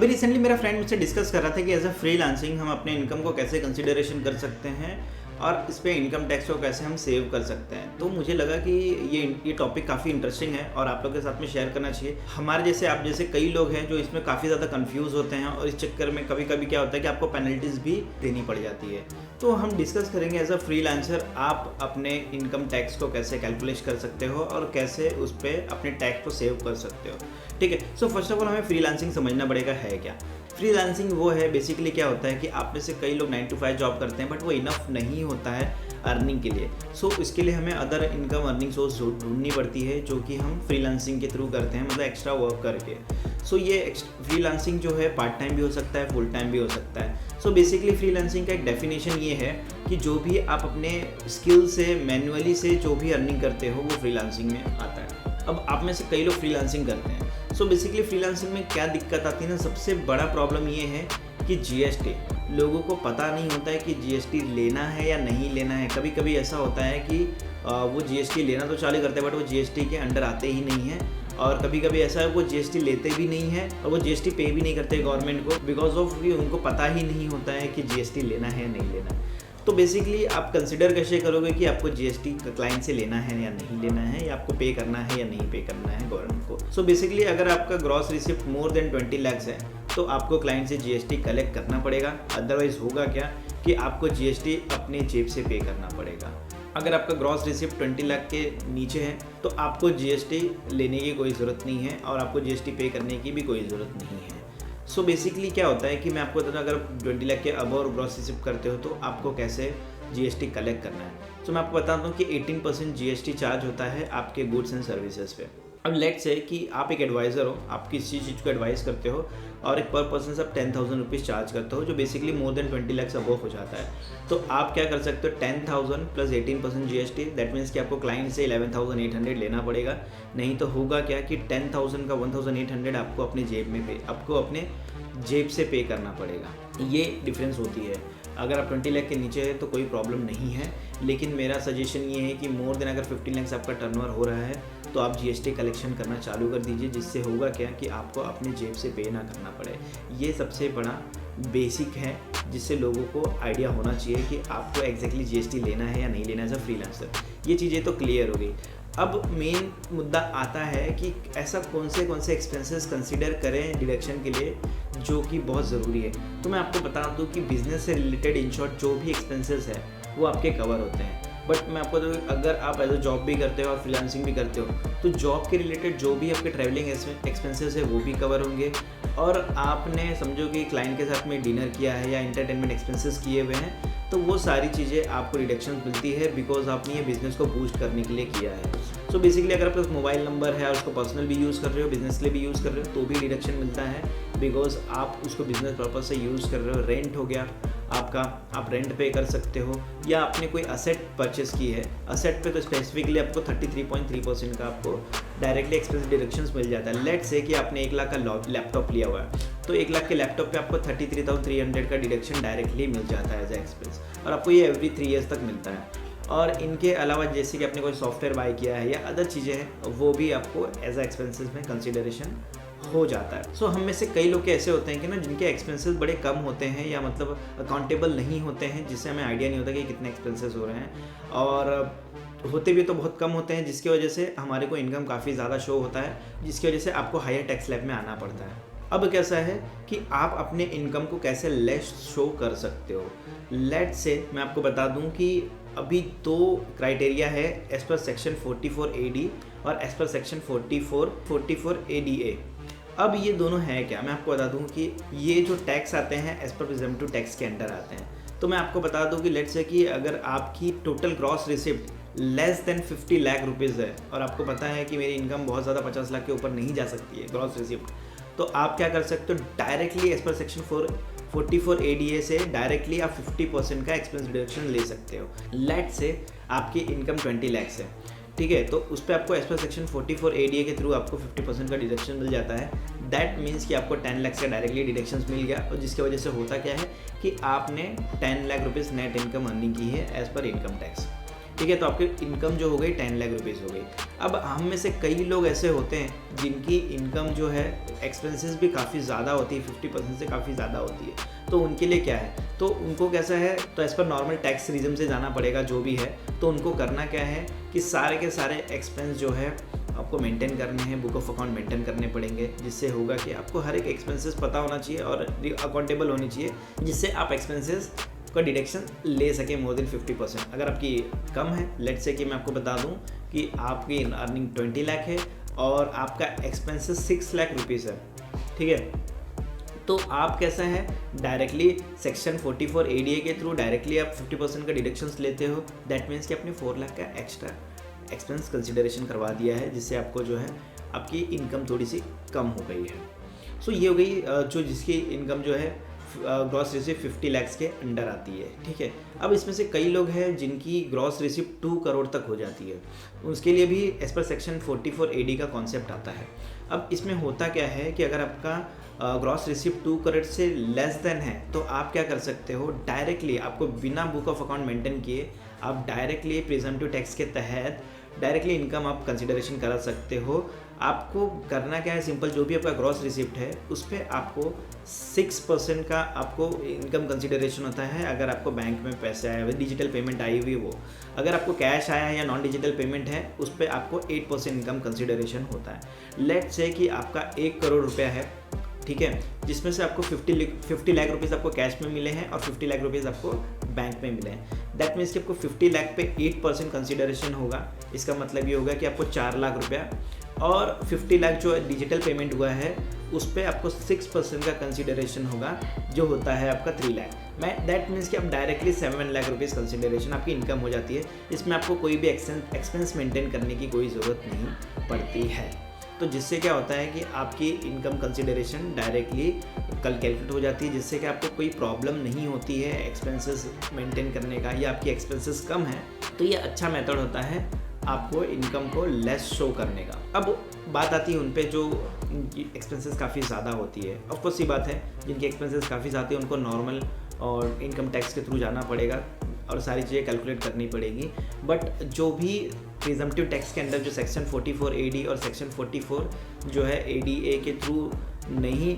अभी रिसेंटली मेरा फ्रेंड मुझसे डिस्कस कर रहा था कि एज अ फ्रीलांसिंग हम अपने इनकम को कैसे कंसिडरेशन कर सकते हैं और इस पे इनकम टैक्स को कैसे हम सेव कर सकते हैं। तो मुझे लगा कि ये टॉपिक काफ़ी इंटरेस्टिंग है और आप लोगों के साथ में शेयर करना चाहिए। हमारे जैसे आप जैसे कई लोग हैं जो इसमें काफ़ी ज़्यादा कंफ्यूज होते हैं और इस चक्कर में कभी कभी क्या होता है कि आपको पेनल्टीज़ भी देनी पड़ जाती है। तो हम डिस्कस करेंगे एज अ फ्रीलांसर आप अपने इनकम टैक्स को कैसे कैलकुलेट कर सकते हो और कैसे उस पर अपने टैक्स को सेव कर सकते हो। ठीक है, सो फर्स्ट ऑफ ऑल हमें फ्रीलांसिंग समझना पड़ेगा है क्या। फ्रीलांसिंग वो है बेसिकली क्या होता है कि आप में से कई लोग 9 to 5 जॉब करते हैं बट वो इनफ नहीं होता है अर्निंग के लिए। सो इसके लिए हमें अदर इनकम अर्निंग सोर्स ढूंढनी पड़ती है जो कि हम फ्रीलांसिंग के थ्रू करते हैं, मतलब एक्स्ट्रा वर्क करके। सो ये फ्रीलांसिंग जो है पार्ट टाइम भी हो सकता है, फुल टाइम भी हो सकता है। सो बेसिकली फ्रीलांसिंग का एक डेफिनेशन ये है कि जो भी आप अपने स्किल से मैन्युअली से जो भी अर्निंग करते हो वो फ्रीलांसिंग में आता है। अब आप में से कई लोग फ्रीलांसिंग करते हैं। सो बेसिकली फ्रीलांसिंग में क्या दिक्कत आती है ना, सबसे बड़ा प्रॉब्लम ये है कि जीएसटी लोगों को पता नहीं होता है कि जीएसटी लेना है या नहीं लेना है। कभी कभी ऐसा होता है कि वो जीएसटी लेना तो चालू करते हैं बट वो जीएसटी के अंडर आते ही नहीं है, और कभी कभी ऐसा है वो जीएसटी लेते भी नहीं है और वो जीएसटी पे भी नहीं करते गवर्नमेंट को बिकॉज ऑफ उनको पता ही नहीं होता है कि जीएसटी लेना है या नहीं लेना है। तो बेसिकली आप कंसिडर कैसे करोगे कि आपको जीएसटी क्लाइंट से लेना है या नहीं लेना है, या आपको पे करना है या नहीं पे करना है गवर्नमेंट को। सो बेसिकली अगर आपका gross receipt more than 20 lakhs है तो आपको क्लाइंट से जीएसटी कलेक्ट करना पड़ेगा। अदरवाइज होगा क्या कि आपको जीएसटी अपने जेब से पे करना पड़ेगा। अगर आपका ग्रॉस रिसिप्ट 20 लाख के नीचे है तो आपको जीएसटी लेने की कोई ज़रूरत नहीं है और आपको जीएसटी पे करने की भी कोई ज़रूरत नहीं है। सो बेसिकली क्या होता है कि मैं आपको बता दूं, अगर 20 लाख के अब और ग्रॉस रिसिप्ट करते हो तो आपको कैसे जीएसटी कलेक्ट करना है। सो मैं आपको बताता हूँ कि 18% जीएसटी चार्ज होता है आपके गुड्स एंड सर्विसेज पे। अब लेट्स से कि आप एक एडवाइज़र हो, आप किसी चीज़ को एडवाइस करते हो और एक पर पर्सन से आप 10,000 रुपीज़ चार्ज करते हो जो basically more than 20 lakhs above हो जाता है। तो आप क्या कर सकते हो, 10,000 प्लस 18% जीएसटी, दैट मीन्स कि आपको क्लाइंट से 11,800 लेना पड़ेगा। नहीं तो होगा क्या कि 10,000 का 1,800 आपको अपने जेब से पे करना पड़ेगा। ये डिफरेंस होती है। अगर आप 20 लाख के नीचे है तो कोई प्रॉब्लम नहीं है, लेकिन मेरा सजेशन ये है कि मोर देन अगर 15 lakhs आपका टर्नओवर हो रहा है तो आप जीएसटी कलेक्शन करना चालू कर दीजिए, जिससे होगा क्या कि आपको अपने जेब से पे ना करना पड़े। ये सबसे बड़ा बेसिक है जिससे लोगों को आइडिया होना चाहिए कि आपको एग्जैक्टली जीएसटी लेना है या नहीं लेना है एज अ फ्रीलांसर। ये चीज़ें तो क्लियर हो गई। अब मेन मुद्दा आता है कि ऐसा कौन से एक्सपेंसेस कंसिडर करें डिडक्शन के लिए जो कि बहुत ज़रूरी है। तो मैं आपको बता दूं कि बिज़नेस से रिलेटेड इन शॉर्ट जो भी एक्सपेंसेस है वो आपके कवर होते हैं। बट मैं आपको तो अगर आप एज अ जॉब भी करते हो और फ्रीलांसिंग भी करते हो तो जॉब के रिलेटेड जो भी आपके ट्रैवलिंग एक्सपेंसेस है वो भी कवर होंगे, और आपने समझो कि क्लाइंट के साथ में डिनर किया है या इंटरटेनमेंट एक्सपेंसेस किए हुए हैं तो वो सारी चीज़ें आपको रिडक्शन मिलती है बिकॉज आपने ये बिज़नेस को बूस्ट करने के लिए किया है। सो बेसिकली अगर आपके पास मोबाइल नंबर है और उसको पर्सनल भी यूज़ कर रहे हो, बिजनेस के लिए भी यूज़ कर रहे हो तो भी रिडक्शन मिलता है बिकॉज आप उसको बिजनेस पर्पज से यूज़ कर रहे हो। रेंट हो गया आपका, आप रेंट पे कर सकते हो, या आपने कोई असेट परचेस की है, असेट पे तो स्पेसिफिकली आपको 33.3% का आपको डायरेक्टली एक्सपेंस डिडक्शंस मिल जाता है। लेट्स से कि आपने 1 लाख का लैपटॉप लिया हुआ है तो 1 लाख के लैपटॉप पे आपको 33,300 का डिडक्शन डायरेक्टली मिल जाता है एज ए एक्सपेंस, और आपको ये एवरी 3 years तक मिलता है। और इनके अलावा जैसे कि आपने कोई सॉफ्टवेयर बाय किया है या अदर चीज़ें हैं वो भी आपको एज ए एक्सपेंसेस में कंसिडरेशन हो जाता है। सो हम में से कई लोग ऐसे होते हैं कि ना जिनके एक्सपेंसेस बड़े कम होते हैं या मतलब अकाउंटेबल नहीं होते हैं, जिससे हमें आइडिया नहीं होता कि कितने एक्सपेंसेस हो रहे हैं, और होते भी तो बहुत कम होते हैं जिसकी वजह से हमारे को इनकम काफ़ी ज़्यादा शो होता है, जिसकी वजह से आपको हायर टैक्स स्लैब में आना पड़ता है। अब कैसा है कि आप अपने इनकम को कैसे लेस शो कर सकते हो। लेट्स से मैं आपको बता दूं कि अभी 2 क्राइटेरिया है एज पर सेक्शन 44 AD और एज पर सेक्शन 44 ADA। अब ये दोनों हैं क्या, मैं आपको बता दूं कि ये जो टैक्स आते हैं एज पर प्रिजम्पटिव टैक्स के अंडर आते हैं। तो मैं आपको बता दूं कि लेट्स से कि अगर आपकी total gross receipt less than 50 lakh rupees है और आपको पता है कि मेरी इनकम बहुत ज़्यादा 50 लाख के ऊपर नहीं जा सकती है ग्रॉस रिसिप्ट, तो आप क्या कर सकते हो, डायरेक्टली एज पर सेक्शन 44 ADA से डायरेक्टली आप 50% का एक्सपेंस डिडक्शन ले सकते हो। लेट्स से आपकी इनकम 20 lakhs है, ठीक है, तो उस पर आपको एज पर सेक्शन 44 ADA के थ्रू आपको 50% का डिडक्शन मिल जाता है। दैट मीन्स कि आपको 10 lakhs का डायरेक्टली डिडक्शन मिल गया, और जिसकी वजह से होता क्या है कि आपने 10 lakh rupees net income earning की है एज पर इनकम टैक्स। ठीक है, तो आपकी इनकम जो हो गई 10 लाख रुपीज़ हो गई। अब हम में से कई लोग ऐसे होते हैं जिनकी इनकम जो है एक्सपेंसेस भी काफ़ी ज़्यादा होती है, 50% से काफ़ी ज़्यादा होती है। तो उनके लिए क्या है, तो उनको कैसा है, तो as per normal tax regime से जाना पड़ेगा जो भी है। तो उनको करना क्या है कि सारे के सारे एक्सपेंस जो है आपको मेंटेन करने हैं, बुक ऑफ अकाउंट मेंटेन करने पड़ेंगे, जिससे होगा कि आपको हर एक एक्सपेंसेस पता होना चाहिए और अकाउंटेबल होनी चाहिए, जिससे आप एक्सपेंसेस का डिडक्शन ले सके मोर देन 50%। अगर आपकी कम है, लेट्स से कि मैं आपको बता दूं कि आपकी अर्निंग 20 लाख है और आपका एक्सपेंसेस 6 लाख रुपीज़ है, ठीक है, तो आप कैसा है डायरेक्टली सेक्शन 44 ADA के थ्रू डायरेक्टली आप 50% का डिडक्शंस लेते हो। दैट मीन्स कि आपने 4 लाख का एक्स्ट्रा एक्सपेंस कंसिडरेशन करवा दिया है, जिससे आपको जो है आपकी इनकम थोड़ी सी कम हो गई है। सो ये हो गई जो जिसकी इनकम जो है ग्रॉस रिसिप्ट 50 लैक्स के अंडर आती है, ठीक है। अब इसमें से कई लोग हैं जिनकी ग्रॉस रिसिप्ट 2 करोड़ तक हो जाती है, उसके लिए भी एज पर सेक्शन 44 AD का कॉन्सेप्ट आता है। अब इसमें होता क्या है कि अगर आपका ग्रॉस रिसिप्ट 2 करोड़ से लेस देन है, तो आप क्या कर सकते हो, डायरेक्टली आपको बिना बुक ऑफ अकाउंट मेंटेन किए आप डायरेक्टली प्रिजम्पटिव टैक्स के तहत डायरेक्टली इनकम आप कंसिडरेशन करा सकते हो। आपको करना क्या है, सिंपल, जो भी आपका ग्रॉस रिसिप्ट है उस पर आपको 6% का आपको इनकम कंसिडरेशन होता है। अगर आपको बैंक में पैसे आए हुए, डिजिटल पेमेंट आई हुई वो, अगर आपको कैश आया है या नॉन डिजिटल पेमेंट है, उस पर आपको 8% इनकम कंसिडरेशन होता है। लेट्स से कि आपका 1 करोड़ रुपया है, ठीक है, जिसमें से आपको 50 लाख रुपीज़ आपको कैश में मिले हैं और 50 लाख रुपीज़ आपको बैंक में मिले हैं। दैट मीन्स कि आपको 50 लाख पे 8% कंसिडरेशन होगा। इसका मतलब ये होगा कि आपको 4 लाख रुपया, और 50 लाख जो डिजिटल पेमेंट हुआ है उस पर आपको 6% का कंसिडरेशन होगा, जो होता है आपका 3 लाख। दैट मीन्स कि आप डायरेक्टली 7 लाख रुपीज़ कंसिडरेशन आपकी इनकम हो जाती है। इसमें आपको कोई भी एक्सपेंस मेंटेन करने की कोई ज़रूरत नहीं पड़ती है। तो जिससे क्या होता है कि आपकी इनकम कंसिडरेशन डायरेक्टली कल कैलकुलेट हो जाती है, जिससे कि आपको कोई प्रॉब्लम नहीं होती है एक्सपेंसेस मेंटेन करने का, या आपकी एक्सपेंसेस कम है तो ये अच्छा मेथड होता है आपको इनकम को लेस शो करने का। अब बात आती है उन पे जो एक्सपेंसेस काफ़ी ज़्यादा होती है। ऑफकोर्स ये बात है, जिनके एक्सपेंसेस काफ़ी ज़्यादा है उनको नॉर्मल और इनकम टैक्स के थ्रू जाना पड़ेगा और सारी चीज़ें कैलकुलेट करनी पड़ेगी। बट जो भी प्रिजम्पटिव टैक्स के अंडर जो सेक्शन 44 AD और सेक्शन 44 जो है ADA के थ्रू नहीं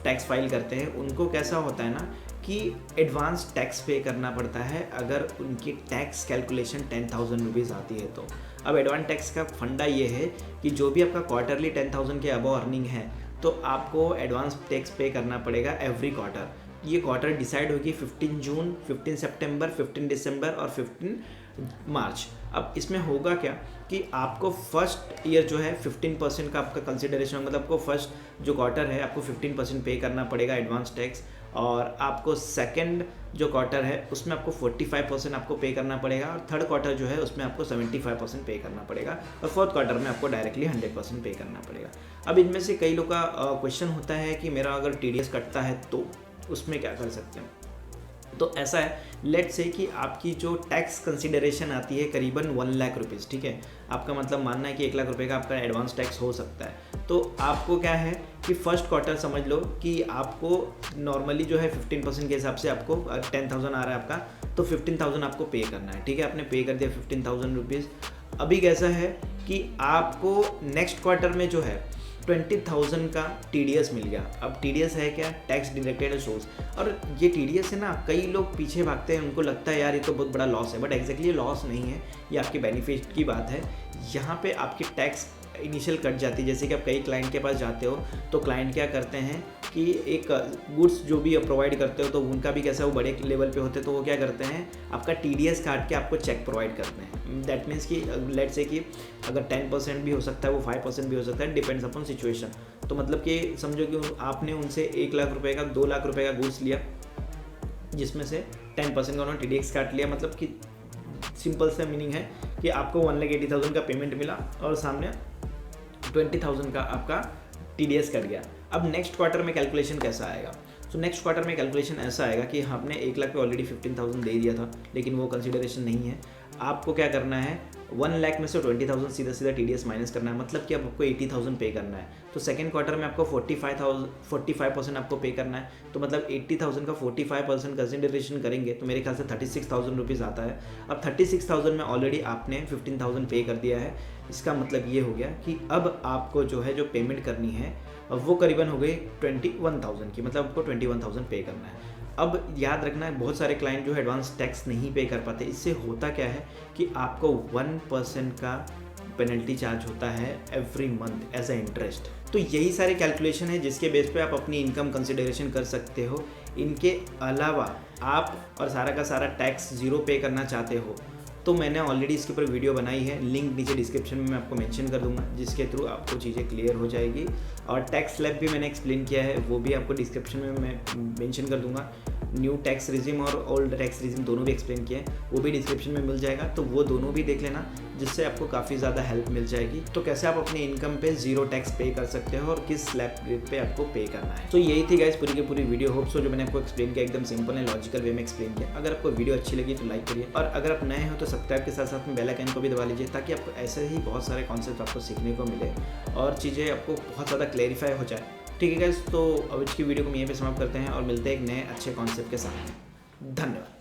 टैक्स फाइल करते हैं, उनको कैसा होता है ना कि एडवांस टैक्स पे करना पड़ता है अगर उनकी टैक्स कैलकुलेशन 10,000 रुपीज़ आती है तो। अब एडवांस टैक्स का फंडा ये है कि जो भी आपका क्वार्टरली 10,000 के अबव अर्निंग है तो आपको एडवांस टैक्स पे करना पड़ेगा एवरी क्वार्टर। ये क्वार्टर डिसाइड होगी 15 जून, 15 सितंबर, 15 दिसंबर और 15 मार्च। अब इसमें होगा क्या कि आपको फर्स्ट ईयर जो है 15% का आपका कंसिडरेशन, मतलब आपको फर्स्ट जो क्वार्टर है आपको 15% पे करना पड़ेगा एडवांस टैक्स, और आपको सेकंड जो क्वार्टर है उसमें आपको 45% आपको पे करना पड़ेगा, और थर्ड क्वार्टर जो है उसमें आपको 75% पे करना पड़ेगा, और फोर्थ क्वार्टर में आपको डायरेक्टली 100% पे करना पड़ेगा। अब इनमें से कई लोग का क्वेश्चन होता है कि मेरा अगर TDS कटता है तो उसमें क्या कर सकते हैं। तो ऐसा है, लेट्स से कि आपकी जो टैक्स कंसिडरेशन आती है करीबन 1 लाख रुपीज़, ठीक है, आपका मतलब मानना है कि 1 लाख रुपए का आपका एडवांस टैक्स हो सकता है। तो आपको क्या है कि फर्स्ट क्वार्टर समझ लो कि आपको नॉर्मली जो है 15% के हिसाब से आपको 10,000 आ रहा है आपका, तो 15,000 आपको पे करना है, ठीक है, आपने पे कर दिया 15,000 रुपीज़। अभी कैसा है कि आपको नेक्स्ट क्वार्टर में जो है 20,000 का TDS मिल गया। अब TDS है क्या, टैक्स डिडक्टेड सोर्स, और ये TDS है ना, कई लोग पीछे भागते हैं, उनको लगता है यार ये तो बहुत बड़ा लॉस है, बट एग्जैक्टली लॉस नहीं है, ये आपके बेनिफिट की बात है। यहाँ पे आपकी टैक्स इनिशियल कट जाती है। जैसे कि आप कई क्लाइंट के पास जाते हो तो क्लाइंट क्या करते हैं कि एक गुड्स जो भी प्रोवाइड करते हो तो उनका भी कैसा वो बड़े लेवल पे होते हैं, तो वो क्या करते हैं आपका TDS काट के आपको चेक प्रोवाइड करते हैं। दैट मीन्स कि लेट्स से कि अगर 10% भी हो सकता है, वो 5% भी हो सकता है, डिपेंड्स अपॉन सिचुएशन। तो मतलब कि समझो कि आपने उनसे 1 लाख रुपए का 2 लाख रुपए का गुड्स लिया, जिसमें से 10% का उन्होंने TDS काट लिया, मतलब कि सिंपल सा मीनिंग है कि आपको 1,80,000 का पेमेंट मिला और सामने 20,000 का आपका TDS कट गया। अब नेक्स्ट क्वार्टर में कैलकुलेशन कैसा आएगा? तो नेक्स्ट क्वार्टर में कैलकुलेशन ऐसा आएगा कि आपने 1 लाख पे ऑलरेडी 15,000 दे दिया था, लेकिन वो कंसिडरेशन नहीं है। आपको क्या करना है, 1 लाख में से 20,000 सीधा सीधा TDS माइनस करना है, मतलब कि अब आपको 80,000 पे करना है। तो सेकंड क्वार्टर में आपको 45% आपको पे करना है, तो मतलब 80,000 का 45% कंसिडरेशन करेंगे तो मेरे ख्याल से 36,000 रुपीज़ आता है। अब 36,000 में ऑलरेडी आपने 15,000 पे कर दिया है, इसका मतलब ये हो गया कि अब आपको जो है जो पेमेंट करनी है वो करीबन हो गई 21,000 की, मतलब आपको 21,000 पे करना है। अब याद रखना है बहुत सारे क्लाइंट जो है एडवांस टैक्स नहीं पे कर पाते, इससे होता क्या है कि आपको 1% का पेनल्टी चार्ज होता है every month as a interest. तो यही सारे कैलकुलेशन है जिसके बेस पे आप अपनी इनकम कंसिडरेशन कर सकते हो। इनके अलावा आप और सारा का सारा टैक्स ज़ीरो पे करना चाहते हो तो मैंने ऑलरेडी इसके ऊपर वीडियो बनाई है, लिंक नीचे डिस्क्रिप्शन में मैं आपको मेंशन कर दूंगा, जिसके थ्रू आपको चीज़ें क्लियर हो जाएगी। और टैक्स स्लैब भी मैंने एक्सप्लेन किया है, वो भी आपको डिस्क्रिप्शन में मैं मेंशन कर दूंगा। न्यू टैक्स रिजिम और ओल्ड टैक्स रिजिम दोनों भी एक्सप्लेन किए हैं, वो भी डिस्क्रिप्शन में मिल जाएगा, तो वो दोनों भी देख लेना, जिससे आपको काफ़ी ज़्यादा हेल्प मिल जाएगी। तो कैसे आप अपनी इनकम पे ज़ीरो टैक्स पे कर सकते हो और किस स्लैब रेट पे आपको पे करना है। तो यही थी गाइस पूरी की पूरी वीडियो। होप सो जो मैंने आपको एक्सप्लेन किया एकदम सिंपल एंड लॉजिकल वे में एक्सप्लेन किया। अगर आपको वीडियो अच्छी लगी तो लाइक करिए, और अगर आप नए हो तो सब्सक्राइब के साथ साथ में बेल आइकन को भी दबा लीजिए, ताकि आपको ऐसे ही बहुत सारे कॉन्सेप्ट आपको सीखने को मिले और चीज़ें आपको बहुत ज़्यादा क्लैरिफाई हो जाए। ठीक है गाइस, तो अब इसकी वीडियो को हम यहीं पे समाप्त करते हैं और मिलते हैं एक नए अच्छे कॉन्सेप्ट के साथ। धन्यवाद।